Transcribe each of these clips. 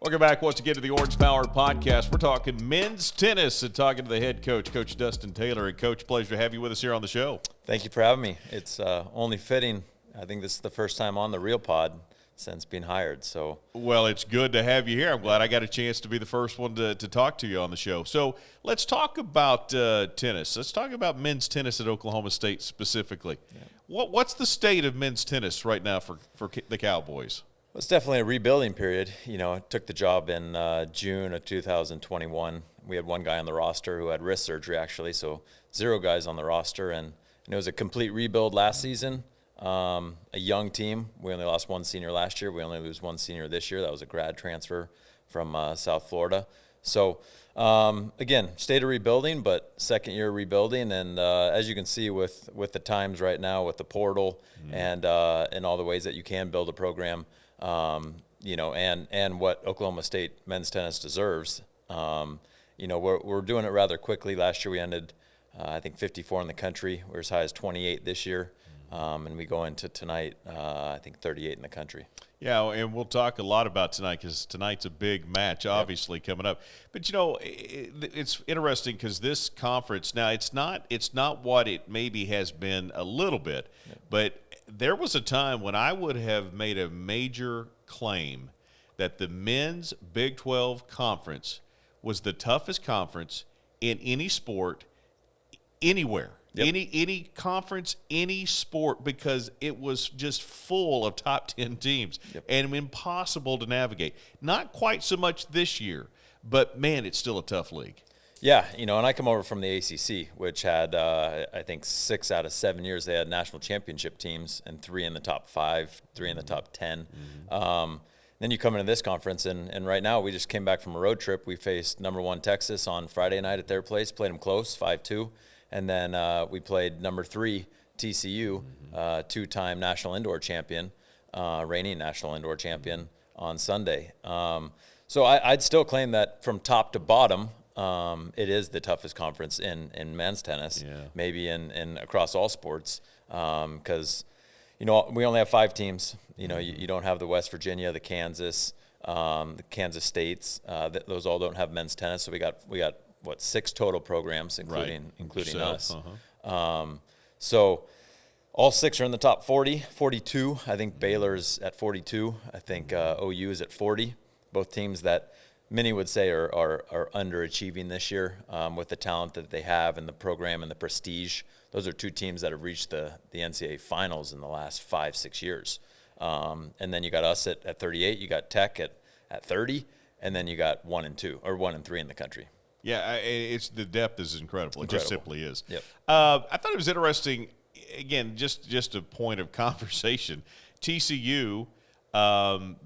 Welcome back once again to the Orange Power Podcast. We're talking men's tennis and talking to the head coach, Coach Dustin Taylor. And, Coach, pleasure to have you with us here on the show. Thank you for having me. It's only fitting. I think this is the first time on the Real Pod since being hired. Well, it's good to have you here. I'm glad I got a chance to be the first one to talk to you on the show. So let's talk about tennis. Let's talk about men's tennis at Oklahoma State specifically. Yeah. What's the state of men's tennis right now for the Cowboys? Well, it's definitely a rebuilding period. You know, I took the job in June of 2021. We had one guy on the roster who had wrist surgery, actually, so 0 guys on the roster. And it was a complete rebuild last season. A young team. We only lost one senior last year. We only lose one senior this year. That was a grad transfer from South Florida. So, again, state of rebuilding, but second year rebuilding. And as you can see with the times right now, with the portal and all the ways that you can build a program, you know, and what Oklahoma State men's tennis deserves. You know, we're doing it rather quickly. Last year we ended, I think, 54 in the country. We're as high as 28 this year. And we go into tonight, I think, 38 in the country. Yeah, and we'll talk a lot about tonight because tonight's a big match, obviously, coming up. But, you know, it's interesting because this conference, now it's not what it maybe has been a little bit, but there was a time when I would have made a major claim that the men's Big 12 conference was the toughest conference in any sport, anywhere. Yep. Any conference, any sport, because it was just full of top 10 teams and impossible to navigate. Not quite so much this year, but, man, it's still a tough league. Yeah, you know, and I come over from the ACC, which had, I think, 6 out of 7 years they had national championship teams and 3 in the top 5, 3 in the top 10. Then you come into this conference, and right now we just came back from a road trip. We faced number 1 Texas on Friday night at their place, played them close, 5-2. And then we played number 3 TCU, 2-time national indoor champion, reigning national indoor champion on Sunday. So I'd still claim that from top to bottom, it is the toughest conference in men's tennis, maybe in across all sports, because, you know, we only have 5 teams. You know, you don't have the West Virginia, the Kansas States. Those all don't have men's tennis. So we got what, 6 total programs, including us. So all 6 are in the top 40, 42. I think Baylor's at 42. I think OU is at 40. Both teams that many would say are underachieving this year with the talent that they have and the program and the prestige. Those are 2 teams that have reached the NCAA finals in the last 5-6 years. And then you got us at 38. You got Tech at 30. And then you got 1 and 2 or 1 and 3 in the country. Yeah, it's the depth is incredible. It just simply is. Yep. I thought it was interesting. Again, just a point of conversation. TCU,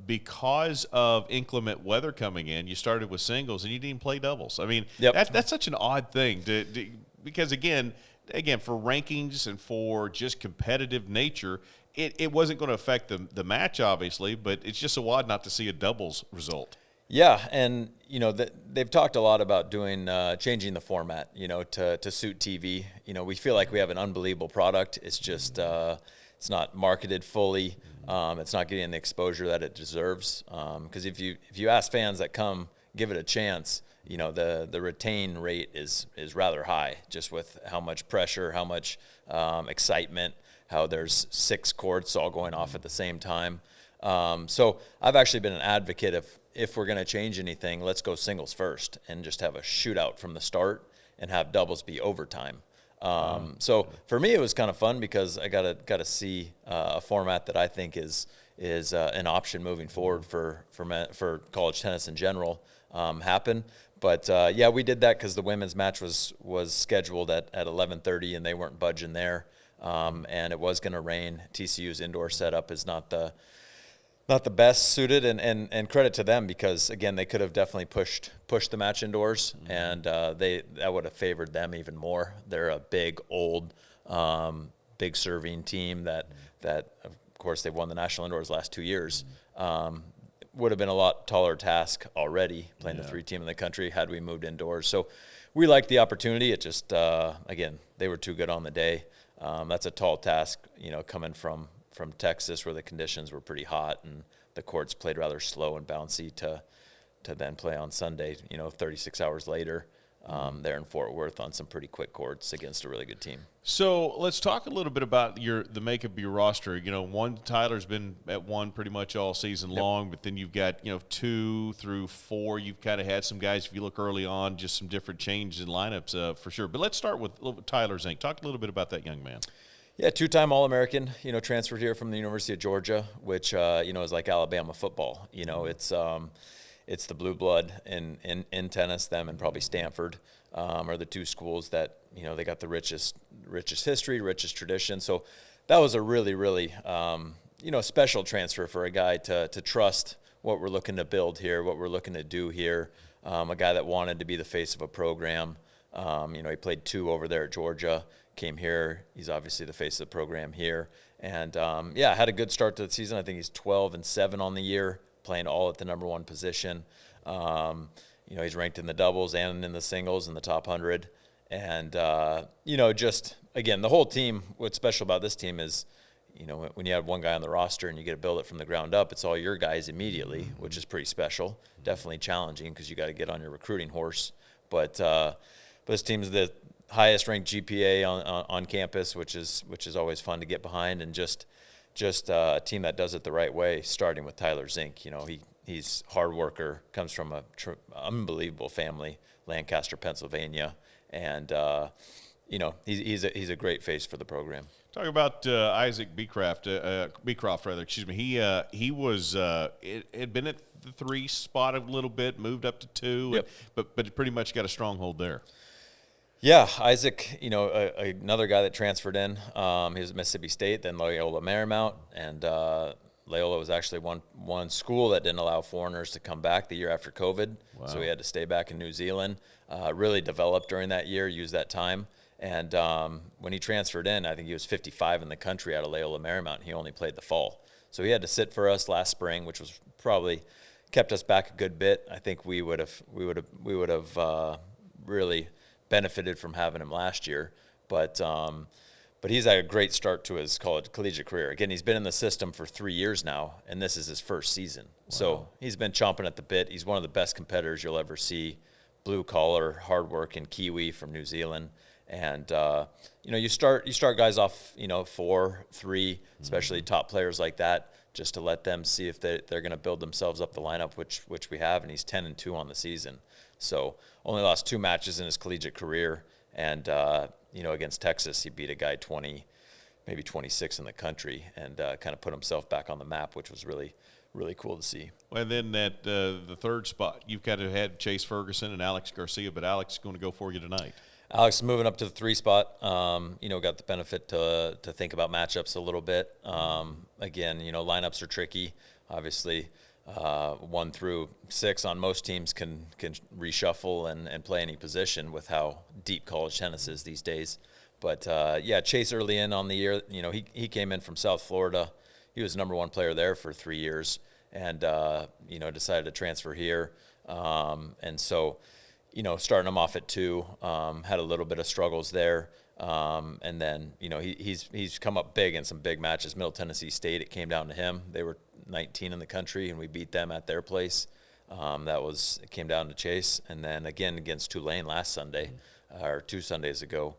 because of inclement weather coming in, you started with singles and you didn't play doubles. I mean, that's such an odd thing because again, for rankings and for just competitive nature, it wasn't going to affect the match, obviously, but it's just so odd not to see a doubles result. Yeah, and, you know, they've talked a lot about doing changing the format, you know, to suit TV. You know, we feel like we have an unbelievable product. It's just it's not marketed fully. It's not getting the exposure that it deserves. Because if you ask fans that come, give it a chance, you know, the retain rate is rather high, just with how much pressure, how much excitement, how there's 6 courts all going off at the same time. So I've actually been an advocate of, if we're going to change anything, let's go singles first and just have a shootout from the start and have doubles be overtime. So for me, it was kind of fun because I got to see a format that I think is an option moving forward for college tennis in general happen. But yeah, we did that because the women's match was scheduled at 11:30 and they weren't budging there, and it was going to rain. TCU's indoor setup is not the best suited, and credit to them because, again, they could have definitely pushed the match indoors, and that would have favored them even more. They're a big, old, big serving team that of course, they've won the national indoors the last 2 years. Would have been a lot taller task already playing the 3 team in the country had we moved indoors. So we liked the opportunity. It just, again, they were too good on the day. That's a tall task, you know, coming from Texas where the conditions were pretty hot and the courts played rather slow and bouncy to to then play on Sunday, 36 hours later, there in Fort Worth on some pretty quick courts against a really good team. So let's talk a little bit about the makeup of your roster. Tyler's been at one pretty much all season long, but then you've got 2 through 4. You've kind of had some guys, if you look early on, just some different changes in lineups for sure. But let's start with Tyler Zink. Talk a little bit about that young man. Yeah, 2-time All-American, transferred here from the University of Georgia, which, is like Alabama football. It's the blue blood in tennis, them and probably Stanford are the 2 schools that, they got the richest history, richest tradition. So that was a really, really, special transfer for a guy to trust what we're looking to build here, what we're looking to do here. A guy that wanted to be the face of a program. He played 2 over there at Georgia, came here. He's obviously the face of the program here. And, had a good start to the season. I think he's 12-7 on the year, playing all at the number 1 position. He's ranked in the doubles and in the singles in the top 100. And, just, again, the whole team, what's special about this team is, when you have one guy on the roster and you get to build it from the ground up, it's all your guys immediately, which is pretty special. Definitely challenging because you got to get on your recruiting horse. But this team's the highest ranked GPA on campus, which is always fun to get behind, and just a team that does it the right way, starting with Tyler Zink. He's a hard worker, comes from a unbelievable family, Lancaster, Pennsylvania, and he's a great face for the program. Talk about Isaac Beecroft, rather. Excuse me. He was had been at the 3 spot a little bit, moved up to 2, yep. but pretty much got a stronghold there. Yeah, Isaac, another guy that transferred in. He was at Mississippi State, then Loyola Marymount, and Loyola was actually one school that didn't allow foreigners to come back the year after COVID. Wow. So he had to stay back in New Zealand. Really developed during that year, used that time. And when he transferred in, I think he was 55 in the country out of Loyola Marymount. He only played the fall. So he had to sit for us last spring, which was probably kept us back a good bit. I think we would have really benefited from having him last year, but he's had a great start to his collegiate career. Again, he's been in the system for 3 years now, and this is his first season. Wow. So he's been chomping at the bit. He's one of the best competitors you'll ever see. Blue collar, hard working Kiwi from New Zealand, and you start guys off 4, 3, especially top players like that, just to let them see if they're going to build themselves up the lineup, which we have, and he's 10-2 on the season. So only lost 2 matches in his collegiate career, and against Texas he beat a guy 20, maybe 26 in the country, and kind of put himself back on the map, which was really, really cool to see. Well, and then at the 3rd spot, you've kind of had Chase Ferguson and Alex Garcia, but Alex is going to go for you tonight. Alex is moving up to the 3 spot. Got the benefit to think about matchups a little bit. Again, lineups are tricky. Obviously, 1 through 6 on most teams can reshuffle and play any position with how deep college tennis is these days. But Chase early in on the year, he came in from South Florida. He was number 1 player there for 3 years, and decided to transfer here. And so, starting him off at 2, had a little bit of struggles there. And then, he's come up big in some big matches. Middle Tennessee State, it came down to him. They were 19 in the country, and we beat them at their place. It came down to Chase. And then again against Tulane last Sunday, or 2 Sundays ago,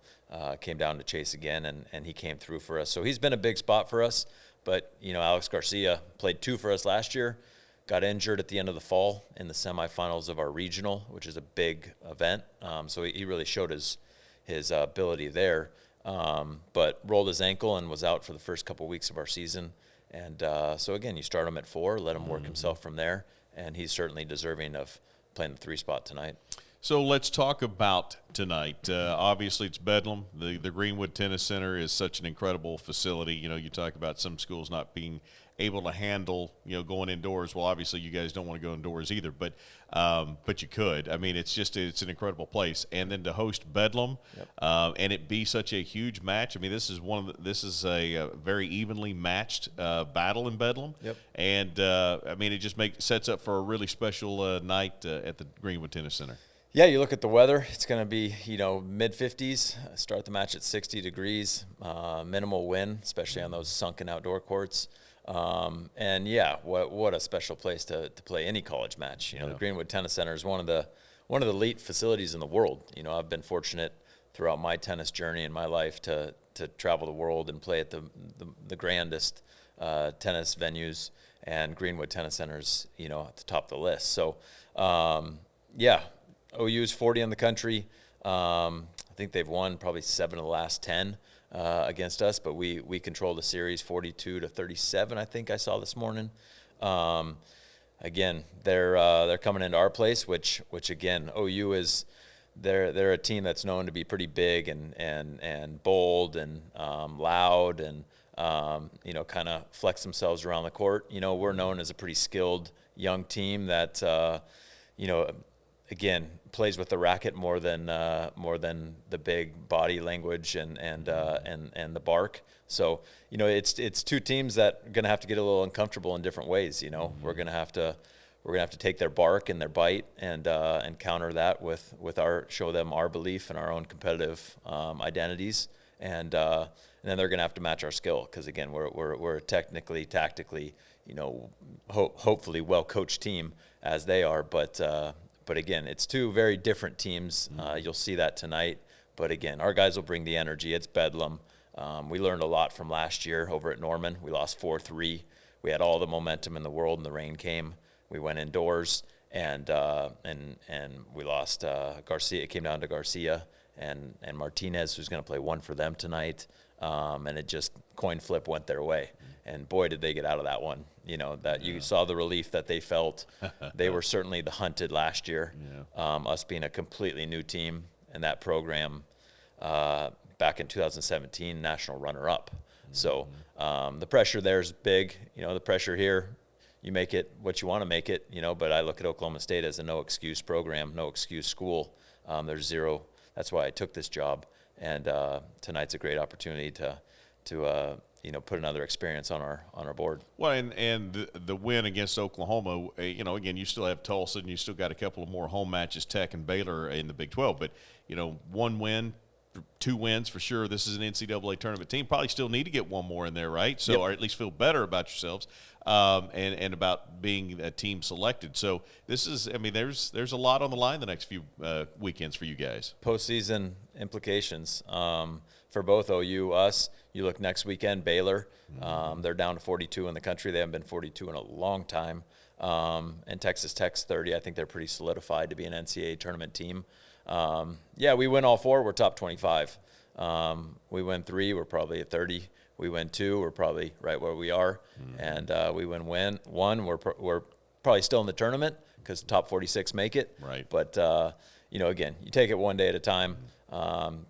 came down to Chase again, and he came through for us. So he's been a big spot for us. But, Alex Garcia played 2 for us last year, got injured at the end of the fall in the semifinals of our regional, which is a big event. So he really showed his ability there, but rolled his ankle and was out for the first couple weeks of our season. And so, again, you start him at 4, let him work himself from there, and he's certainly deserving of playing the 3 spot tonight. So let's talk about tonight. Obviously, it's Bedlam. The Greenwood Tennis Center is such an incredible facility. You talk about some schools not being able to handle, going indoors. Well, obviously, you guys don't want to go indoors either, but you could. I mean, it's an incredible place. And then to host Bedlam, yep. And it be such a huge match. I mean, this is a very evenly matched battle in Bedlam. Yep. And it just sets up for a really special night at the Greenwood Tennis Center. Yeah, you look at the weather, it's going to be, mid-50s, start the match at 60 degrees, minimal wind, especially on those sunken outdoor courts. And yeah, what a special place to play any college match. You know, the Greenwood Tennis Center is one of the elite facilities in the world. You know, I've been fortunate throughout my tennis journey in my life to travel the world and play at the grandest tennis venues, and Greenwood Tennis Center's, you know, at the top of the list. So, yeah, OU is 40 in the country. I think they've won probably 7 of the last 10 against us, but we control the series 42-37. I think I saw this morning. Again, they're coming into our place, which again, OU is. They're a team that's known to be pretty big and bold and loud and you know, kind of flex themselves around the court. You know, we're known as a pretty skilled young team that you know, again, plays with the racket more than the big body language and the bark. So, you know, it's two teams that are gonna have to get a little uncomfortable in different ways. You know, we're gonna have to take their bark and their bite and counter that with show them our belief and our own competitive identities, and then they're going to have to match our skill, because again, we're technically, tactically, you know, hopefully well coached team as they are, but again, it's two very different teams. You'll see that tonight, but again, our guys will bring the energy. It's bedlam. We learned a lot from last year over at Norman. We lost 4-3. We had all the momentum in the world, and the rain came. We went indoors, and we lost Garcia. It came down to Garcia and Martinez, who's going to play one for them tonight. And it just coin flip went their way. And boy, did they get out of that one. You know, that you saw the relief that they felt. They were certainly the hunted last year. Us being a completely new team, and that program back in 2017, national runner-up. So the pressure there is big. You know, the pressure here, you make it what you want to make it, you know, but I look at Oklahoma State as a no-excuse program, no-excuse school. There's zero. That's why I took this job. And tonight's a great opportunity to you know, put another experience on our board. Well, and the win against Oklahoma, you know, again, you still have Tulsa, and you still got a couple of more home matches, Tech and Baylor in the Big 12. But, you know, 1 win, 2 wins for sure. This is an NCAA tournament team. Probably still need to get 1 more in there, right? So, or at least feel better about yourselves, and about being a team selected. So this is, I mean, there's a lot on the line the next few weekends for you guys. Postseason implications for both OU, us. You look next weekend, Baylor. They're down to 42 in the country. They haven't been 42 in a long time. And Texas Tech's 30. I think they're pretty solidified to be an NCAA tournament team. Yeah, we win all 4. We're top 25. We win 3. We're probably at 30. We win 2. We're probably right where we are. And we win 1. We're probably still in the tournament because top 46 make it. Right. But you know, again, you take it one day at a time.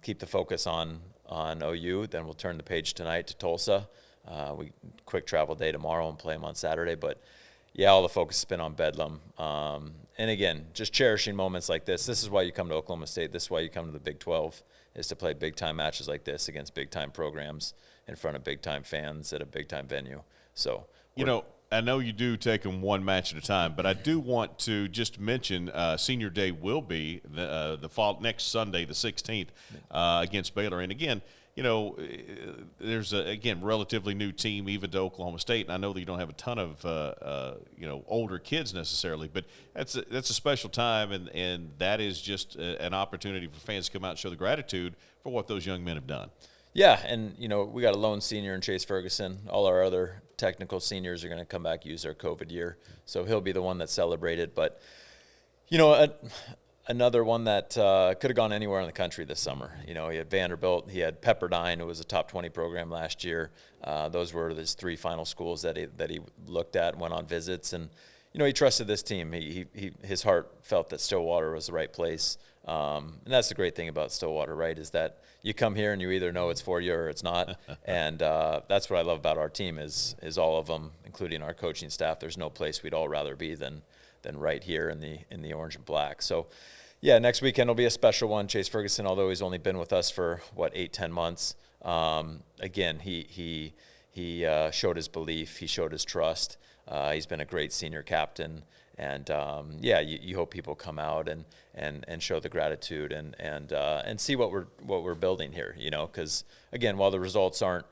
Keep the focus on OU. Then we'll turn the page tonight to Tulsa. We quick travel day tomorrow and play them on Saturday. But yeah, all the focus has been on Bedlam. And again, just cherishing moments like this. This is why you come to Oklahoma State. This is why you come to the Big 12, is to play big-time matches like this against big-time programs in front of big-time fans at a big-time venue. So, you know, I know you do take them one match at a time, but I do want to just mention Senior Day will be the fall next Sunday, the 16th, against Baylor. And again, you know, there's again relatively new team even to Oklahoma State, and I know that you don't have a ton of you know, older kids necessarily, but that's a special time, and that is just an opportunity for fans to come out and show the gratitude for what those young men have done. Yeah, and, you know, we got a lone senior in Chase Ferguson. All our other technical seniors are going to come back, use their COVID year. So he'll be the one that's celebrated. But, you know, another one that could have gone anywhere in the country this summer. You know, he had Vanderbilt. He had Pepperdine, who was a top 20 program last year. Those were his 3 final schools that he looked at and went on visits. And, you know, he trusted this team. His heart felt that Stillwater was the right place. And that's the great thing about Stillwater, right, is that you come here and you either know it's for you or it's not. And that's what I love about our team is all of them, including our coaching staff. There's no place we'd all rather be than right here in the orange and black. So, yeah, next weekend will be a special one. Chase Ferguson, although he's only been with us for, 8-10 months, again, he showed his belief. He showed his trust. He's been a great senior captain. And yeah, you hope people come out and show the gratitude and see what we're building here, you know, because again, while the results aren't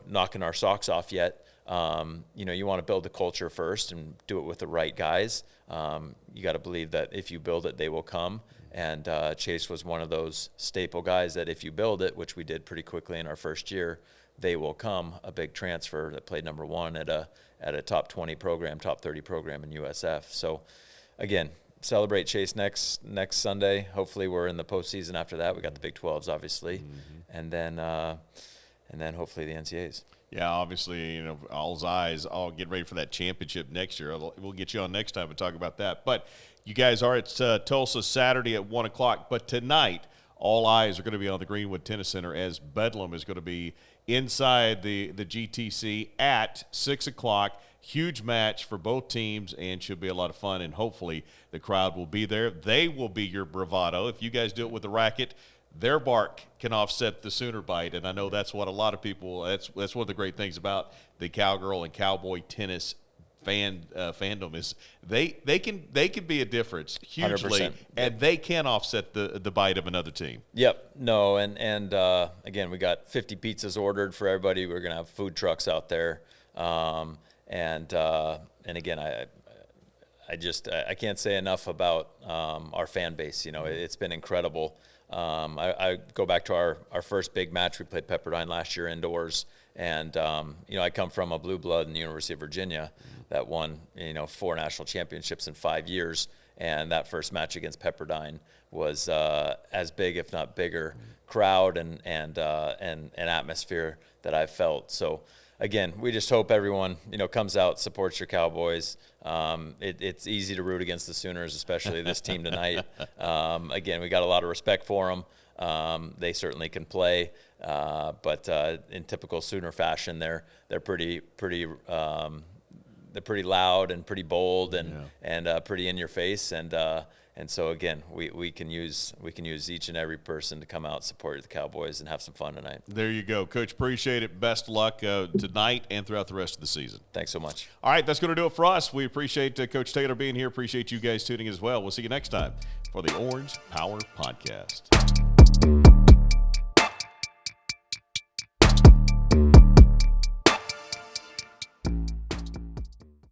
knocking our socks off yet. You want to build the culture first and do it with the right guys. You got to believe that if you build it, they will come. And Chase was one of those staple guys that if you build it, which we did pretty quickly in our first year, they will come. A big transfer that played number one at a top 20 program, top 30 program in USF. So, again, celebrate Chase next Sunday. Hopefully, we're in the postseason after that. We got the Big 12s, obviously, and then hopefully the NCAAs. Yeah, obviously, all's eyes all get ready for that championship next year. We'll get you on next time and talk about that. But you guys are at Tulsa Saturday at 1 o'clock. But tonight, all eyes are going to be on the Greenwood Tennis Center as Bedlam is going to be inside the GTC at 6 o'clock. Huge match for both teams and should be a lot of fun. And hopefully the crowd will be there. They will be your bravado. If you guys do it with the racket, their bark can offset the Sooner bite, and I know that's what a lot of people. That's one of the great things about the Cowgirl and Cowboy Tennis fandom is they can be a difference hugely, 100%. and they can offset the bite of another team. Yep. No, and again, we got 50 pizzas ordered for everybody. We're gonna have food trucks out there, and again, I can't say enough about our fan base. It's been incredible. I go back to our first big match. We played Pepperdine last year indoors. And, I come from a blue blood in the University of Virginia that won, 4 national championships in 5 years. And that first match against Pepperdine was as big, if not bigger, crowd and atmosphere that I've felt. So, again, we just hope everyone, comes out, supports your Cowboys. It's easy to root against the Sooners, especially this team tonight. Again, we got a lot of respect for them. They certainly can play, but in typical Sooner fashion, they're pretty loud and pretty bold and pretty in your face. And so again, we can use each and every person to come out, support the Cowboys, and have some fun tonight. There you go, Coach. Appreciate it. Best of luck tonight and throughout the rest of the season. Thanks so much. All right, that's going to do it for us. We appreciate Coach Taylor being here. Appreciate you guys tuning as well. We'll see you next time for the Orange Power Podcast.